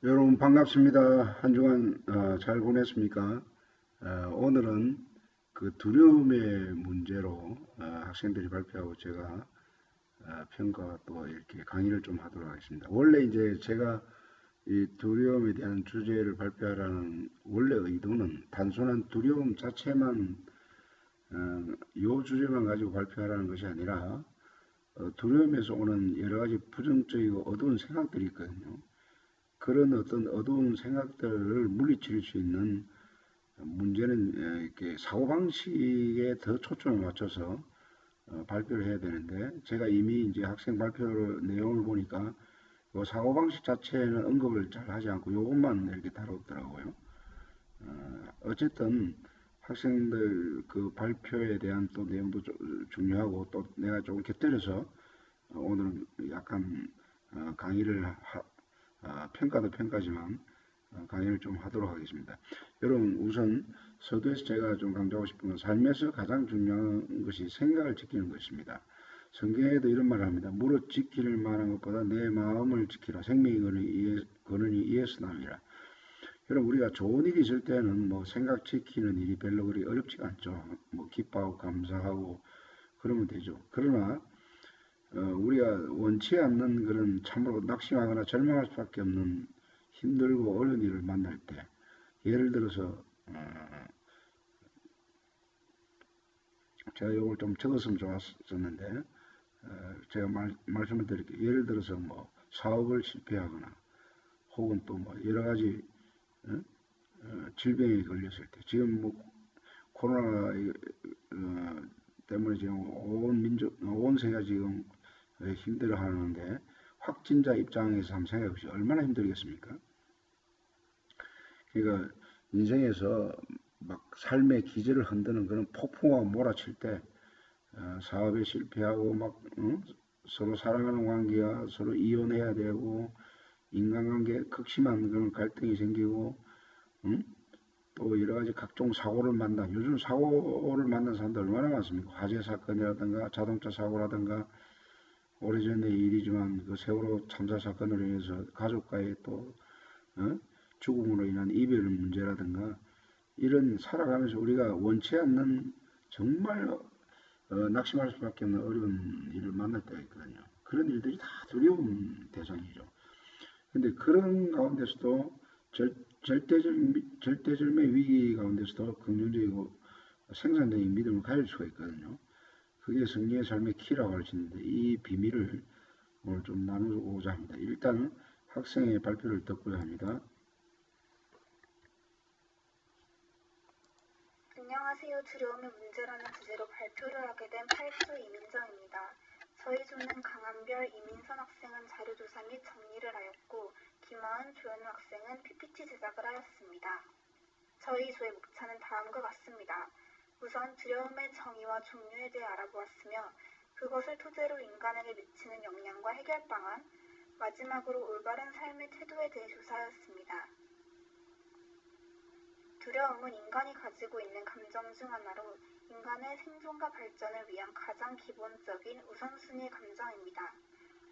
여러분 반갑습니다. 한 주간 잘 보냈습니까? 오늘은 그 두려움의 문제로 학생들이 발표하고 제가 평가 또 이렇게 강의를 좀 하도록 하겠습니다. 원래 이제 제가 이 두려움에 대한 주제를 발표하라는 원래 의도는 단순한 두려움 자체만 요 주제만 가지고 발표하라는 것이 아니라 두려움에서 오는 여러 가지 부정적이고 어두운 생각들이 있거든요. 그런 어떤 어두운 생각들을 물리칠 수 있는 문제는 이렇게 사고방식에 더 초점을 맞춰서 발표를 해야 되는데 제가 이미 이제 학생 발표 내용을 보니까 요 사고방식 자체는 언급을 잘 하지 않고 요것만 이렇게 다뤘더라고요. 어쨌든 학생들 그 발표에 대한 또 내용도 중요하고 또 내가 조금 곁들여서 오늘은 약간 강의를 평가도 평가지만 강의를 좀 하도록 하겠습니다. 여러분 우선 서두에서 제가 좀 강조하고 싶은 건 삶에서 가장 중요한 것이 생각을 지키는 것입니다. 성경에도 이런 말을 합니다. 무릇 지킬 만한 것보다 내 마음을 지키라. 생명이 거느니 이에서 남이라. 여러분 우리가 좋은 일이 있을 때는 뭐 생각 지키는 일이 별로 그리 어렵지가 않죠. 뭐 기뻐하고 감사하고 그러면 되죠. 그러나 우리가 원치 않는 그런 참으로 낙심하거나 절망할 수밖에 없는 힘들고 어려운 일을 만날 때, 예를 들어서 제가 이걸 좀 적었으면 좋았었는데 제가 말씀을 드릴게요. 예를 들어서 뭐 사업을 실패하거나 혹은 또 뭐 여러 가지 질병에 걸렸을 때, 지금 뭐 코로나 때문에 지금 온 세계가 지금 힘들어 하는데 확진자 입장에서 한번 생각해 보시죠. 얼마나 힘들겠습니까? 그러니까 인생에서 막 삶의 기질을 흔드는 그런 폭풍우가 몰아칠 때 사업에 실패하고 막 서로 사랑하는 관계가 서로 이혼해야 되고 인간관계에 극심한 그런 갈등이 생기고 응? 또 여러 가지 각종 사고를 만나 요즘 사고를 만난 사람들 얼마나 많습니까? 화재 사건이라든가 자동차 사고라든가 오래전의 일이지만 그 세월호 참사 사건으로 인해서 가족과의 또 어? 죽음으로 인한 이별 문제라든가 이런 살아가면서 우리가 원치 않는 정말 낙심할 수밖에 없는 어려운 일을 만날 때가 있거든요. 그런 일들이 다 두려운 대상이죠. 근데 그런 가운데서도 절대절명의 위기 가운데서도 긍정적이고 생산적인 믿음을 가질 수가 있거든요. 그게 승리의 삶의 키라고 할 수 있는데 이 비밀을 오늘 좀 나누고자 합니다. 일단 학생의 발표를 듣고자 합니다. 안녕하세요. 두려움의 문제라는 주제로 발표를 하게 된 8수 이민정입니다. 저희 조는 강한별, 이민선 학생은 자료조사 및 정리를 하였고 김하은, 조현우 학생은 PPT 제작을 하였습니다. 저희 조의 목차는 다음과 같습니다. 우선 두려움의 정의와 종류에 대해 알아보았으며 그것을 토대로 인간에게 미치는 영향과 해결 방안, 마지막으로 올바른 삶의 태도에 대해 조사하였습니다. 두려움은 인간이 가지고 있는 감정 중 하나로 인간의 생존과 발전을 위한 가장 기본적인 우선순위 감정입니다.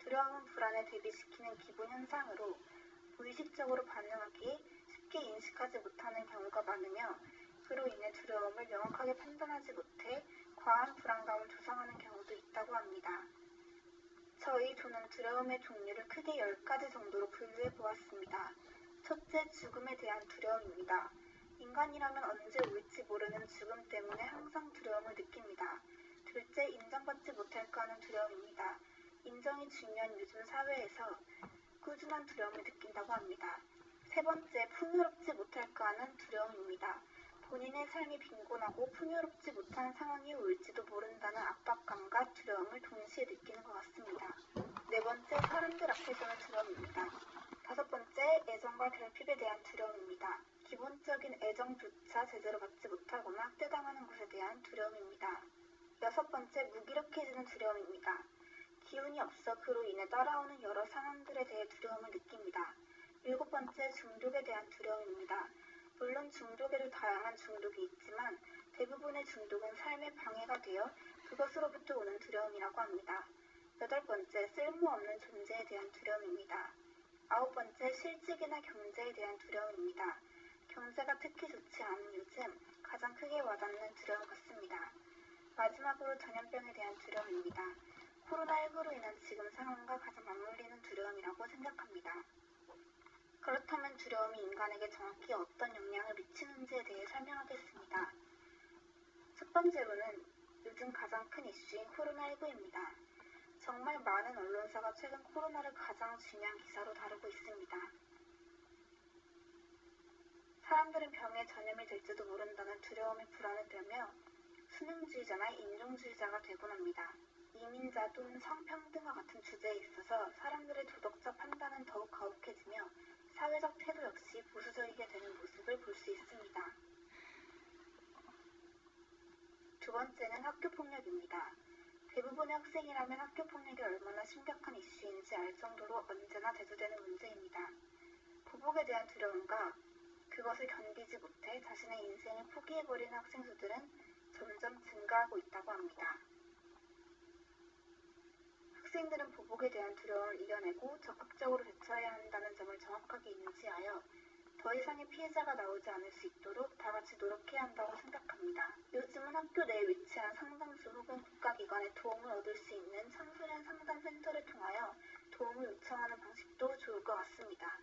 두려움은 불안을 대비시키는 기본 현상으로 무의식적으로 반응하기 쉽게 인식하지 못하는 경우가 많으며 그로 인해 두려움을 명확하게 판단하지 못해 과한 불안감을 조성하는 경우도 있다고 합니다. 저희 조는 두려움의 종류를 크게 10가지 정도로 분류해 보았습니다. 첫째, 죽음에 대한 두려움입니다. 인간이라면 언제 올지 모르는 죽음 때문에 항상 두려움을 느낍니다. 둘째, 인정받지 못할까 하는 두려움입니다. 인정이 중요한 요즘 사회에서 꾸준한 두려움을 느낀다고 합니다. 세 번째, 풍요롭지 못할까 하는 두려움입니다. 본인의 삶이 빈곤하고 풍요롭지 못한 상황이 올지도 모른다는 압박감과 두려움을 동시에 느끼는 것 같습니다. 네 번째, 사람들 앞에서는 두려움입니다. 다섯 번째, 애정과 결핍에 대한 두려움입니다. 기본적인 애정조차 제대로 받지 못하거나 학대당하는 것에 대한 두려움입니다. 여섯 번째, 무기력해지는 두려움입니다. 기운이 없어 그로 인해 따라오는 여러 상황들에 대해 두려움을 느낍니다. 일곱 번째, 중독에 대한 두려움입니다. 물론 중독에도 다양한 중독이 있지만 대부분의 중독은 삶의 방해가 되어 그것으로부터 오는 두려움이라고 합니다. 여덟 번째, 쓸모없는 존재에 대한 두려움입니다. 9번째, 실직이나 경제에 대한 두려움입니다. 경제가 특히 좋지 않은 요즘 가장 크게 와닿는 두려움 같습니다. 마지막으로 전염병에 대한 두려움입니다. 코로나19로 인한 지금 상황과 가장 맞물리는 두려움이라고 생각합니다. 그렇다면 두려움이 인간에게 정확히 어떤 영향을 미치는지에 대해 설명하겠습니다. 첫 번째로는 요즘 가장 큰 이슈인 코로나19입니다. 정말 많은 언론사가 최근 코로나를 가장 중요한 기사로 다루고 있습니다. 사람들은 병에 전염이 될지도 모른다는 두려움에 불안을 떨며 수능주의자나 인종주의자가 되곤 합니다. 이민자 또는 성평등과 같은 주제에 있어서 사람들의 도덕적 판단은 더욱 가혹해지며 사회적 태도 역시 보수적이게 되는 모습을 볼 수 있습니다. 두 번째는 학교폭력입니다. 대부분의 학생이라면 학교폭력이 얼마나 심각한 이슈인지 알 정도로 언제나 대두되는 문제입니다. 보복에 대한 두려움과 그것을 견디지 못해 자신의 인생을 포기해버리는 학생 수들은 점점 증가하고 있다고 합니다. 학생들은 보복에 대한 두려움을 이겨내고 적극적으로 대처해야 한다는 점을 정확하게 인지하여 더 이상의 피해자가 나오지 않을 수 있도록 다 같이 노력해야 한다고 생각합니다. 요즘은 학교 내에 위치한 상담소 혹은 국가기관에 도움을 얻을 수 있는 청소년 상담센터를 통하여 도움을 요청하는 방식도 좋을 것 같습니다.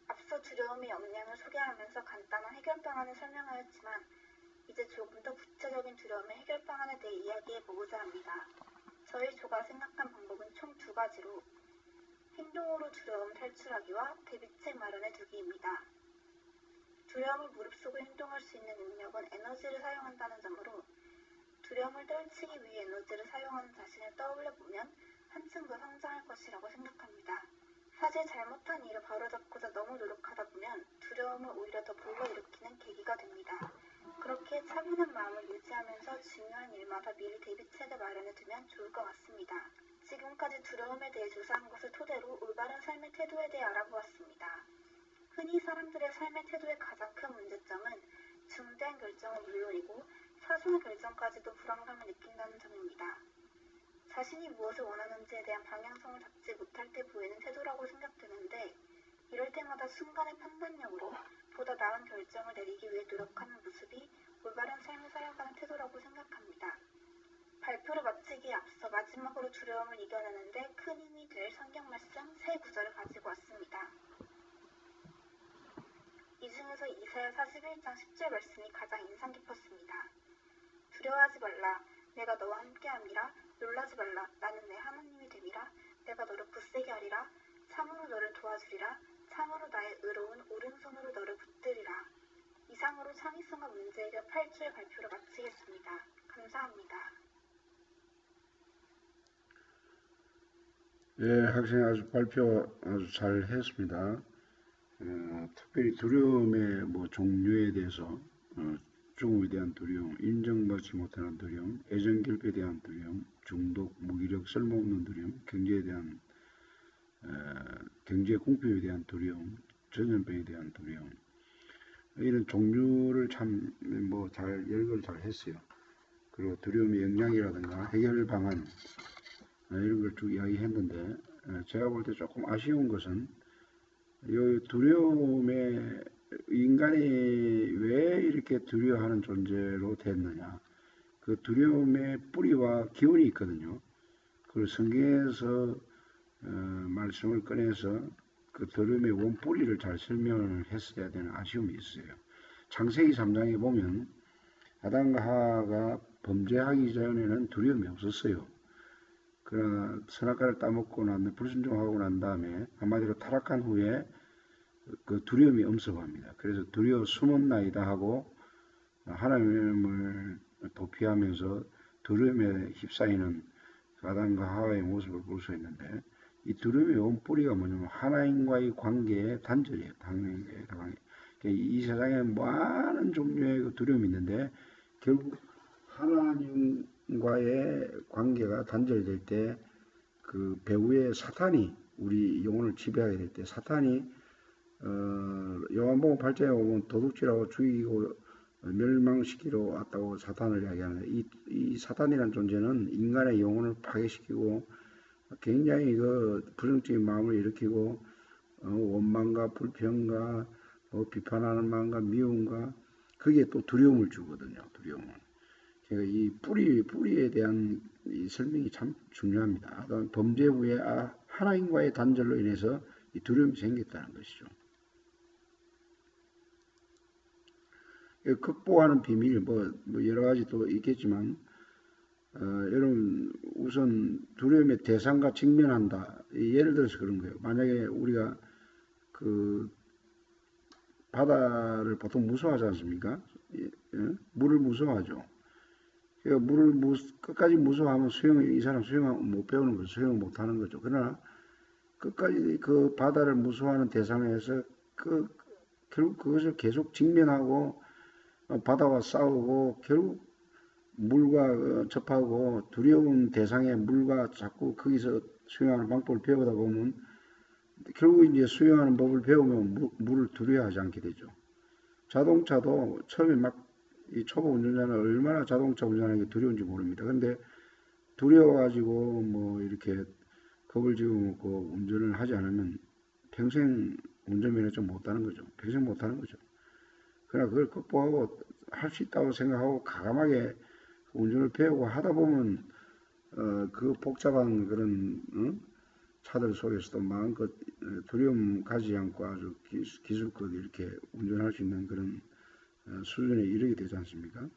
앞서 두려움의 역량을 소개하면서 간단한 해결 방안을 설명하였지만 이제 조금 더 구체적인 두려움의 해결 방안에 대해 이야기해보고자 합니다. 저희 조가 생각한 방법은 총 두 가지로 행동으로 두려움 탈출하기와 대비책 마련해 두기입니다. 두려움을 무릅쓰고 행동할 수 있는 능력은 에너지를 사용한다는 점으로 두려움을 떨치기 위해 에너지를 사용하는 자신을 떠올려보면 한층 더 성장할 것이라고 생각합니다. 사실 잘못한 일을 바로잡고자 너무 노력하다 보면 두려움을 오히려 더 불러일으키는 계기가 됩니다. 그렇게 차분한 마음을 유지하면서 중요한 일마다 미리 대비책을 마련해두면 좋을 것 같습니다. 지금까지 두려움에 대해 조사한 것을 토대로 올바른 삶의 태도에 대해 알아보았습니다. 흔히 사람들의 삶의 태도의 가장 큰 문제점은 중대한 결정은 물론이고 사소한 결정까지도 불안감을 느낀다는 점입니다. 자신이 무엇을 원하는지에 대한 방향성을 잡지 못할 때 보이는 태도라고 생각되는데 이럴 때마다 순간의 판단력으로 보다 나은 결정을 내리기 위해 노력하는 모습이 올바른 삶을 살아가는 태도라고 생각합니다. 발표를 마치기에 앞서 마지막으로 두려움을 이겨내는데 큰 힘이 될 성경 말씀 세 구절을 가지고 왔습니다. 이 중에서 이사야 41장 10절 말씀이 가장 인상 깊었습니다. 두려워하지 말라. 내가 너와 함께함이라. 놀라지 말라. 나는 내 하나님이 됨이라. 내가 너를 굳세게 하리라. 참으로 너를 도와주리라. 참으로 나의 의로운 오른손으로 너를 붙들리라. 이상으로 창의성과 문제해결 8주의 발표를 마치겠습니다. 감사합니다. 예, 학생 발표 아주 잘 했습니다. 특별히 두려움의 종류에 대해서 죽음에 대한 두려움, 인정받지 못하는 두려움, 애정결핍에 대한 두려움, 중독, 무기력, 쓸모없는 두려움, 경제에 대한 경제 공평에 대한 두려움, 전염병에 대한 두려움, 이런 종류를 참 잘 열거를 잘 했어요. 그리고 두려움의 영향이라든가 해결 방안 이런 걸 쭉 이야기했는데 제가 볼 때 조금 아쉬운 것은 이 두려움에 인간이 왜 이렇게 두려워하는 존재로 됐느냐, 그 두려움의 뿌리와 기원이 있거든요. 그걸 성경에서 말씀을 꺼내서 그 두려움의 원뿌리를 잘 설명을 했어야 되는 아쉬움이 있어요. 창세기 3장에 보면 아담과 하와가 범죄하기 전에는 두려움이 없었어요. 그러나 선악과를 따먹고 불순종하고 난 다음에 한마디로 타락한 후에 그 두려움이 엄습합니다. 그래서 두려워 숨었나이다 하고 하나님을 도피하면서 두려움에 휩싸이는 아담과 하와의 모습을 볼 수 있는데, 이 두려움의 원뿌리가 뭐냐면 하나님과의 관계의 단절이에요. 하나님과의 관계. 이 세상에 많은 종류의 그 두려움이 있는데 결국 하나님과의 관계가 단절될 때 그 배후의 사탄이 우리 영혼을 지배하게 될 때 사탄이 요한복음 8장에 보면 도둑질하고 죽이고 멸망시키러 왔다고 사탄을 이야기하는데 이 사탄이라는 존재는 인간의 영혼을 파괴시키고 굉장히 그 부정적인 마음을 일으키고 원망과 불평과 비판하는 마음과 미움과 그게 또 두려움을 주거든요. 두려움을. 그러니까 이 뿌리에 대한 이 설명이 참 중요합니다. 범죄 후에 하나님과의 단절로 인해서 이 두려움이 생겼다는 것이죠. 극복하는 비밀, 여러 가지 또 있겠지만, 여러분, 우선 두려움의 대상과 직면한다. 예를 들어서 그런 거예요. 만약에 우리가 그 바다를 보통 무서워하지 않습니까? 물을 무서워하죠. 그러니까 물을 끝까지 무서워하면 이 사람 수영 못 배우는 거죠. 수영을 못 하는 거죠. 그러나 끝까지 그 바다를 무서워하는 대상에서 결국 그것을 계속 직면하고 바다와 싸우고 결국 물과 접하고 두려운 대상의 물과 자꾸 거기서 수영하는 방법을 배우다 보면 결국 이제 수영하는 법을 배우면 물을 두려워하지 않게 되죠. 자동차도 처음에 이 초보 운전자는 얼마나 자동차 운전하는 게 두려운지 모릅니다. 근데 두려워가지고 이렇게 겁을 집어먹고 운전을 하지 않으면 평생 운전면허증 못 따는 거죠. 평생 못 하는 거죠. 그러나 그걸 극복하고 할 수 있다고 생각하고 과감하게 운전을 배우고 하다 보면 그 복잡한 그런 차들 속에서도 마음껏 두려움 가지지 않고 아주 기술껏 이렇게 운전할 수 있는 그런 수준에 이르게 되지 않습니까?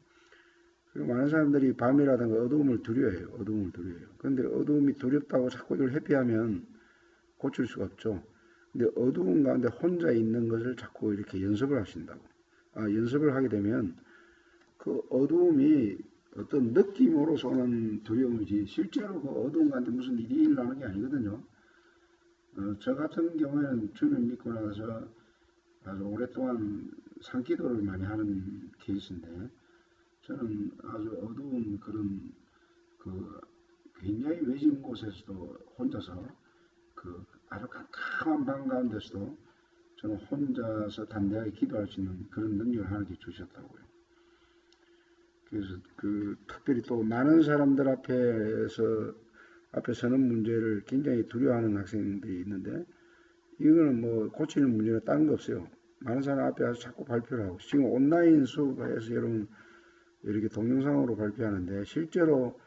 그리고 많은 사람들이 밤이라든가 어두움을 두려워해요. 어두움을 두려워해요. 그런데 어두움이 두렵다고 자꾸 이걸 회피하면 고칠 수가 없죠. 근데 어두운 가운데 혼자 있는 것을 자꾸 이렇게 연습을 하신다고. 연습을 하게 되면 그 어두움이 어떤 느낌으로서 오는 두려움이지 실제로 그 어두운 가운데 무슨 일이 일어나는 게 아니거든요. 저 같은 경우에는 주를 믿고 나서 아주 오랫동안 산기도를 많이 하는 케이스인데 저는 아주 어두운 그런 굉장히 외진 곳에서도 혼자서 아주 캄캄한 방 가운데서도 저는 혼자서 담대하게 기도할 수 있는 그런 능력을 하나님께 주셨다고요. 그래서 특별히 또 많은 사람들 앞에 서는 문제를 굉장히 두려워하는 학생들이 있는데 이거는 고치는 문제는 다른 거 없어요. 많은 사람 앞에 가서 자꾸 발표를 하고 지금 온라인 수업에서 여러분 이렇게 동영상으로 발표하는데 실제로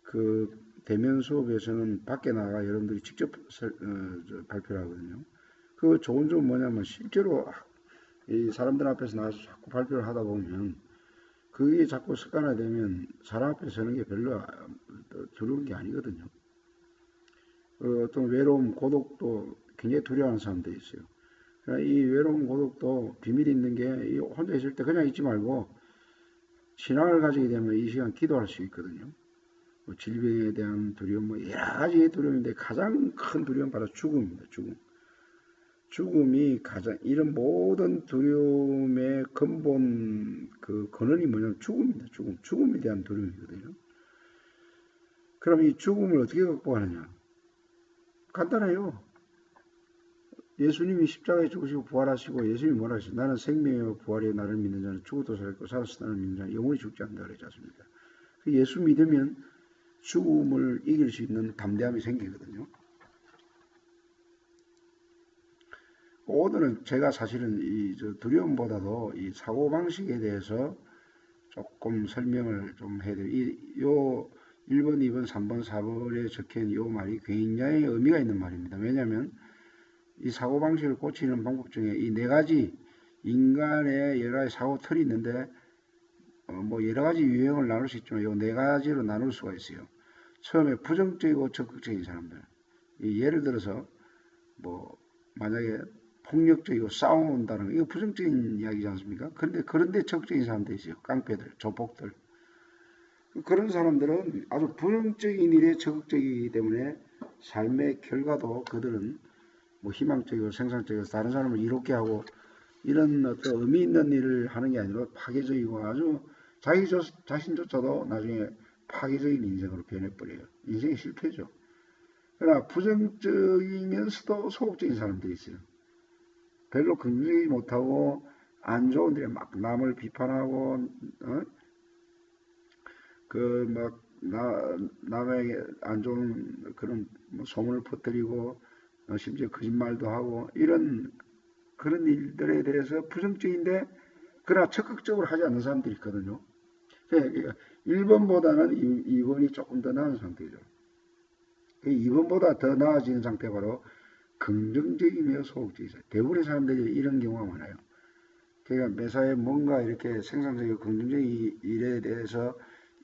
그 대면 수업에서는 밖에 나가 여러분들이 직접 발표를 하거든요. 그 좋은 점은 뭐냐면 실제로 이 사람들 앞에서 나와서 자꾸 발표를 하다 보면 그게 자꾸 습관화되면 사람 앞에 서는 게 별로 두려운 게 아니거든요. 어떤 외로움, 고독도 굉장히 두려워하는 사람들이 있어요. 그러니까 이 외로움, 고독도 비밀이 있는 게 혼자 있을 때 그냥 있지 말고 신앙을 가지게 되면 이 시간 기도할 수 있거든요. 질병에 대한 두려움, 여러 가지 두려움인데 가장 큰 두려움은 바로 죽음입니다. 죽음이 이런 모든 두려움의 근본 근원이 뭐냐면 죽음입니다. 죽음에 대한 두려움이거든요. 그럼 이 죽음을 어떻게 극복하느냐? 간단해요. 예수님이 십자가에 죽으시고 부활하시고 예수님이 뭐라 하시죠? 나는 생명의 부활에 나를 믿는 자는 죽어도 살고 살아서 나를 믿는 자는 영원히 죽지 않는다 그러지 않습니까? 예수 믿으면 죽음을 이길 수 있는 담대함이 생기거든요. 오늘은 제가 사실은 두려움보다도 이 사고방식에 대해서 조금 설명을 좀 해야 돼요. 요 1번, 2번, 3번, 4번에 적힌 요 말이 굉장히 의미가 있는 말입니다. 왜냐하면 이 사고방식을 고치는 방법 중에 이 네 가지 인간의 여러 가지 사고 틀이 있는데 여러 가지 유형을 나눌 수 있지만 요 네 가지로 나눌 수가 있어요. 처음에 부정적이고 적극적인 사람들. 예를 들어서 만약에 폭력적이고 싸운다는 거, 이거 부정적인 이야기지 않습니까? 그런데 적극적인 사람들이 있어요. 깡패들, 조폭들. 그런 사람들은 아주 부정적인 일에 적극적이기 때문에 삶의 결과도 그들은 희망적이고 생산적이고 다른 사람을 이롭게 하고 이런 어떤 의미 있는 일을 하는 게 아니라 파괴적이고 아주 자기 자신조차도 나중에 파괴적인 인생으로 변해버려요. 인생이 실패죠. 그러나 부정적이면서도 소극적인 사람들이 있어요. 별로 긍정적이지 못하고 안 좋은 일에 막 남을 비판하고 남에게 안 좋은 그런 소문을 퍼뜨리고 심지어 거짓말도 하고 이런 그런 일들에 대해서 부정적인데 그러나 적극적으로 하지 않는 사람들이 있거든요. 그러니까 1번보다는 2번이 조금 더 나은 상태죠. 2번보다 더 나아지는 상태가 바로 긍정적이며 소극적이죠. 대부분의 사람들이 이런 경우가 많아요. 그러니까 매사에 뭔가 이렇게 생산적이고 긍정적인 일에 대해서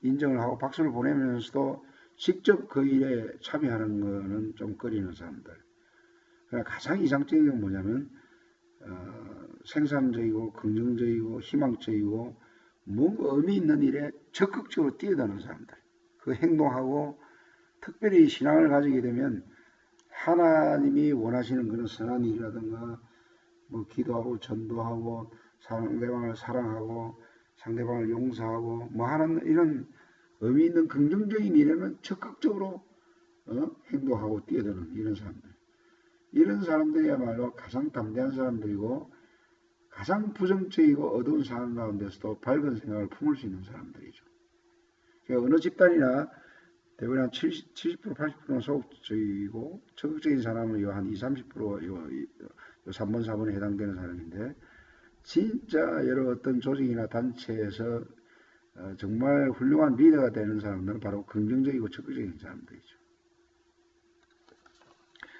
인정을 하고 박수를 보내면서도 직접 그 일에 참여하는 거는 좀 꺼리는 사람들. 그러나 가장 이상적인 건 뭐냐면 생산적이고 긍정적이고 희망적이고 뭔가 의미 있는 일에 적극적으로 뛰어드는 사람들. 그 행동하고 특별히 신앙을 가지게 되면 하나님이 원하시는 그런 선한 일이라든가 뭐 기도하고 전도하고 상대방을 사랑하고 상대방을 용서하고 뭐 하는 이런 의미 있는 긍정적인 일에는 적극적으로 행동하고 뛰어드는 이런 사람들. 이런 사람들이야말로 가장 담대한 사람들이고 가장 부정적이고 어두운 상황 가운데서도 밝은 생각을 품을 수 있는 사람들이죠. 그러니까 어느 집단이나 대부분 한 70% 80%는 소극적이고 적극적인 사람은 한 20, 30% 3번 4번에 해당되는 사람인데 진짜 여러 어떤 조직이나 단체에서 정말 훌륭한 리더가 되는 사람들은 바로 긍정적이고 적극적인 사람들이죠.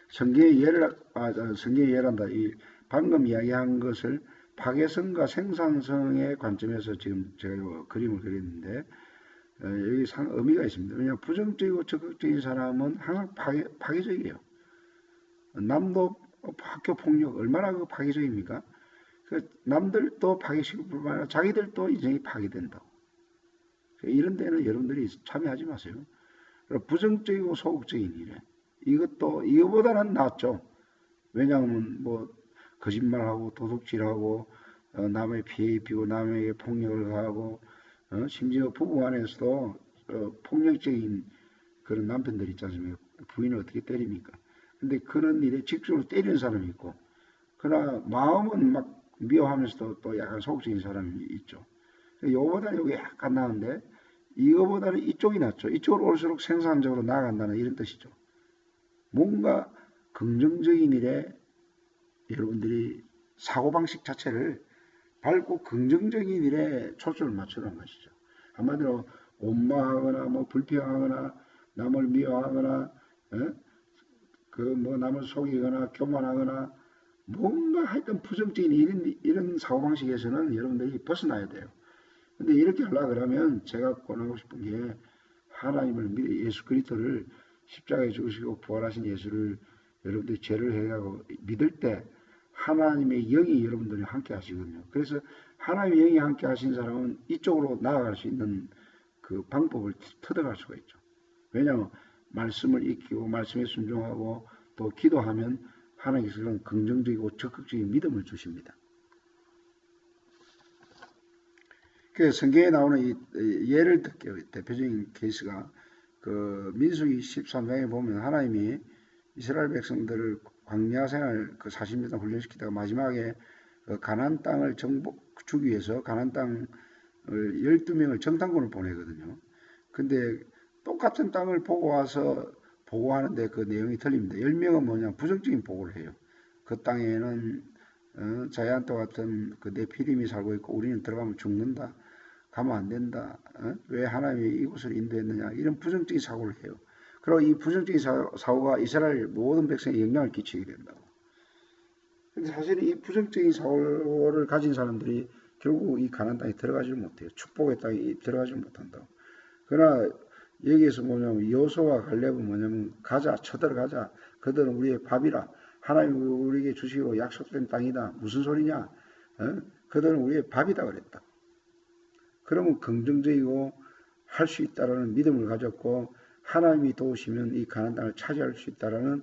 성경의 예란다. 이 방금 이야기한 것을 파괴성과 생산성의 관점에서 지금 제가 그림을 그렸는데 여기 의미가 있습니다. 왜냐하면 부정적이고 적극적인 사람은 항상 파괴적이에요. 남도 학교 폭력 얼마나 그 파괴적입니까? 그 남들도 파괴시킬 뿐만 아니라 자기들도 인생이 파괴된다고. 이런 데는 여러분들이 참여하지 마세요. 부정적이고 소극적인 일에 이거보다는 낫죠. 왜냐하면 뭐 거짓말하고 도둑질하고 남의 피해 입히고 남에게 폭력을 가하고 심지어 부부간에서도 폭력적인 그런 남편들 있지 않습니까? 부인을 어떻게 때립니까? 근데 그런 일에 직접으로 때리는 사람이 있고 그러나 마음은 막 미워하면서도 또 약간 소극적인 사람이 있죠. 요거보다는 여기 약간 나은데 이거보다는 이쪽이 낫죠. 이쪽으로 올수록 생산적으로 나아간다는 이런 뜻이죠. 뭔가 긍정적인 일에 여러분들이 사고방식 자체를 밝고 긍정적인 일에 초점을 맞추는 것이죠. 한마디로 원망하거나 뭐 불평하거나 남을 미워하거나 그 뭐 남을 속이거나 교만하거나 뭔가 하여튼 부정적인 이런 사고방식에서는 여러분들이 벗어나야 돼요. 근데 이렇게 하려고 그러면 제가 권하고 싶은 게 하나님을 예수 그리스도를 십자가에 죽으시고 부활하신 예수를 여러분들이 죄를 해하고 믿을 때 하나님의 영이 여러분들이 함께 하시거든요. 그래서 하나님의 영이 함께 하신 사람은 이쪽으로 나아갈 수 있는 그 방법을 터득할 수가 있죠. 왜냐하면 말씀을 익히고 말씀에 순종하고 또 기도하면 하나님께서 그런 긍정적이고 적극적인 믿음을 주십니다. 그 성경에 나오는 이 예를 들게요. 대표적인 케이스가 그 민수기 13장에 보면 하나님이 이스라엘 백성들을 광야 생활 그 40년 훈련시키다가 마지막에 가나안 땅을 주기 위해서 가나안 땅을 12명을 정탐꾼을 보내거든요. 근데 똑같은 땅을 보고 와서 보고하는데 그 내용이 틀립니다. 10명은 뭐냐 부정적인 보고를 해요. 그 땅에는 자이안트 같은 그 네피림이 살고 있고 우리는 들어가면 죽는다. 가면 안 된다. 왜 하나님이 이곳을 인도했느냐. 이런 부정적인 사고를 해요. 그리고 이 부정적인 사고가 이스라엘 모든 백성에 영향을 끼치게 된다고. 근데 사실 이 부정적인 사고를 가진 사람들이 결국 이 가나안 땅에 들어가지 못해요. 축복의 땅에 들어가지 못한다고. 그러나 여기에서 뭐냐면 여호수아와 갈렙은 뭐냐면 가자 쳐들어가자. 그들은 우리의 밥이라. 하나님 우리에게 주시기로 약속된 땅이다. 무슨 소리냐? 그들은 우리의 밥이다 그랬다. 그러면 긍정적이고 할 수 있다라는 믿음을 가졌고 하나님이 도우시면 이 가나안 땅을 차지할 수 있다라는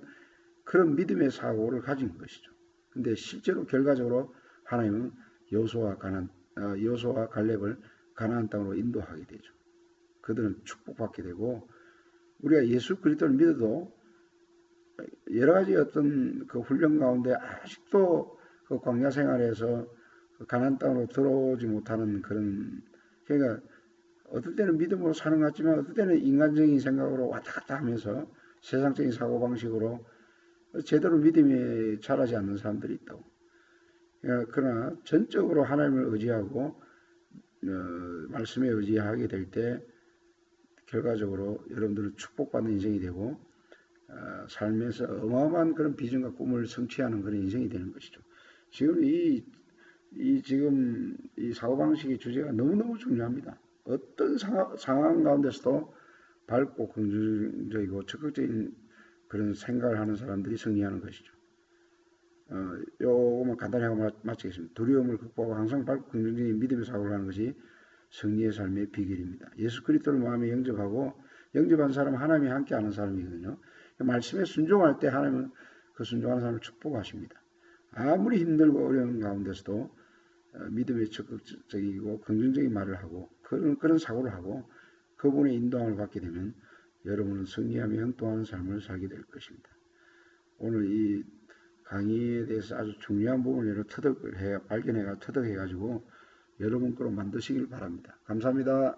그런 믿음의 사고를 가진 것이죠. 근데 실제로 결과적으로 하나님은 여호수아와 갈렙을 가나안 땅으로 인도하게 되죠. 그들은 축복받게 되고 우리가 예수 그리스도를 믿어도 여러 가지 어떤 그 훈련 가운데 아직도 그 광야 생활에서 그 가나안 땅으로 들어오지 못하는 그런 그러니까 어떨 때는 믿음으로 사는 것 같지만 어떨 때는 인간적인 생각으로 왔다 갔다 하면서 세상적인 사고방식으로 제대로 믿음이 자라지 않는 사람들이 있다고. 그러나 전적으로 하나님을 의지하고 말씀에 의지하게 될 때 결과적으로 여러분들은 축복받는 인생이 되고 삶에서 어마어마한 그런 비전과 꿈을 성취하는 그런 인생이 되는 것이죠. 지금 지금 이 사고방식의 주제가 너무너무 중요합니다. 어떤 상황 가운데서도 밝고 긍정적이고 적극적인 그런 생각을 하는 사람들이 승리하는 것이죠. 요것만 간단히 하고 마치겠습니다. 두려움을 극복하고 항상 밝고 긍정적인 믿음의 사고를 하는 것이 승리의 삶의 비결입니다. 예수 그리스도를 마음에 영접한 사람은 하나님이 함께하는 사람이거든요. 말씀에 순종할 때 하나님은 그 순종하는 사람을 축복하십니다. 아무리 힘들고 어려운 가운데서도 믿음의 적극적이고 긍정적인 말을 하고 그런 사고를 하고 그분의 인도함을 받게 되면 여러분은 승리하며 현도하는 삶을 살게 될 것입니다. 오늘 이 강의에 대해서 아주 중요한 부분을 발견해가지고 여러분 거로 만드시길 바랍니다. 감사합니다.